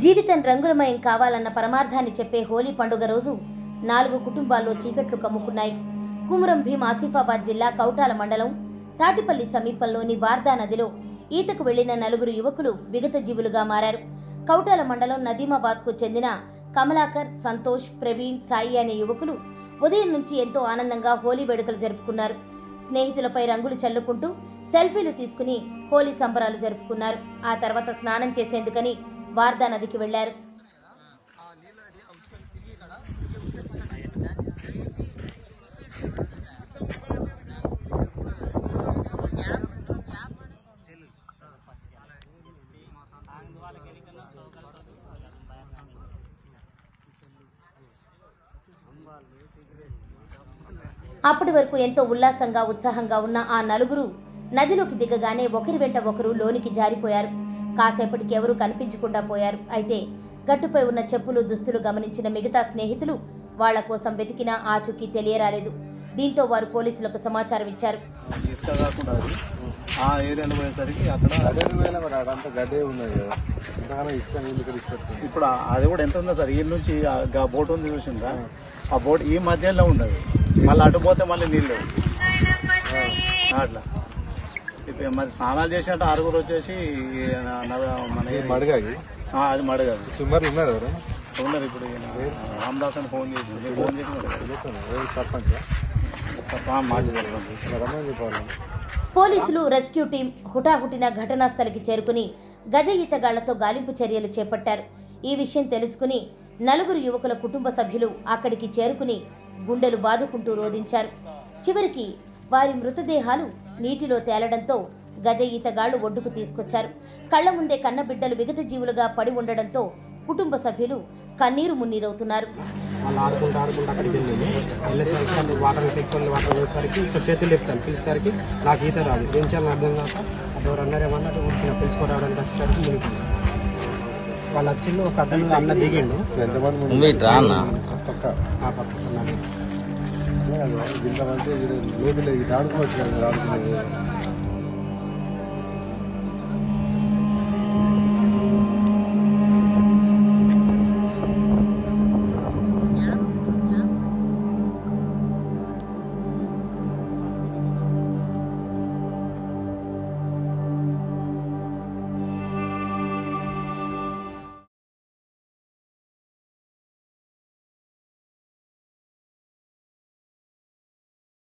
జీవితం రంగులమయం కావాలన్న పరమార్థాన్ని చెప్పే హోలీ పండుగ రోజు 4 కుటుంబాల్లో చీకట్లు కమ్ముకున్నాయి. కుమురం భీం ఆసిఫాబాద్ జిల్లా కౌటాల మండలం తాటిపల్లి సమీపంలోని వార్దా నదిలో ఈతకు వెళ్లిన 4 యువకులు విగత జీవులుగా మారారు. కౌటాల మండలం నదీమాబాద్కు చెందిన కమలాకర్, సంతోష్, ప్రవీణ్, సాయి అనే యువకులు ఉదయం నుంచి ఎంతో ఆనందంగా హోలీ వేడుకలు జరుపుకున్నారు. స్నేహితులపై రంగులు చల్లుకుంటూ సెల్ఫీలు తీసుకుని హోలీ సంబరాలు జరుపుకున్నారు. ఆ తర్వాత స్నానం చేసేందుకని వార్దా నదికి వెళ్లారు. అప్పటి వరకు ఎంతో ఉల్లాసంగా ఉత్సాహంగా ఉన్న ఆ 4 నదిలోకి దిగగానే ఒకరి వెంట ఒకరు లోనికి జారిపోయారు. కాసేపటికి ఎవరూ కనిపించకుండా పోయారు. అయితే గట్టుపై ఉన్న చెప్పులు, దుస్తులు గమనించిన మిగతా స్నేహితులు వాళ్ల కోసం వెతికినా ఆచూకీ తెలియరాలేదు. దీంతో వారు పోలీసులకు సమాచారం ఇచ్చారు. ఇప్పుడు అది కూడా ఎంత ఉందో సార్, ఈ నుంచి బోట్ ఉంది చూసిందా, ఆ బోట్ ఈ మధ్యలో ఉన్నది. మళ్ళీ అటు పోతే మళ్ళీ నీళ్ళు అట్లా. ఇప్పుడు మరి స్నానాలు చేసినట్టు 6 వచ్చేసి మన మడగాగి అది మడగాది సుమారు ఉన్నారు ఉన్నారు. ఇప్పుడు రామదాస్ అని ఫోన్ చేసి పోలీసులు, రెస్క్యూ టీం హుటాహుటిన ఘటనా స్థలికి చేరుకుని గజ ఈతగాళ్లతో గాలింపు చర్యలు చేపట్టారు. ఈ విషయం తెలుసుకుని 4 యువకుల కుటుంబ సభ్యులు అక్కడికి చేరుకుని గుండెలు బాదుకుంటూ రోధించారు. చివరికి వారి మృతదేహాలు నీటిలో తేలడంతో గజ ఈతగాళ్లు ఒడ్డుకు తీసుకొచ్చారు. కళ్ల ముందే కన్నబిడ్డలు విగత జీవులుగా పడి ఉండడంతో కుటుంబ సభ్యులు కన్నీరు మున్నీరవుతున్నారు. వాళ్ళు ఆడుకుంటూ అక్కడికి వెళ్ళేసరికి వాటర్ వేసరికి చేతులు లేపుతాను. పిలిచేసరికి నాకు ఈత రాదు, ఏం చేయాలని అర్థం కాక ఎవరు అన్నారేమన్నట్టు ఊరికి పిలుచుకోవడానికి వచ్చేసరికి నేను పిలిచాను. వాళ్ళు వచ్చిండు, ఒక అతను అన్న దిగిండు. పక్క సన్నాడు ఆడుకోవచ్చు కదా.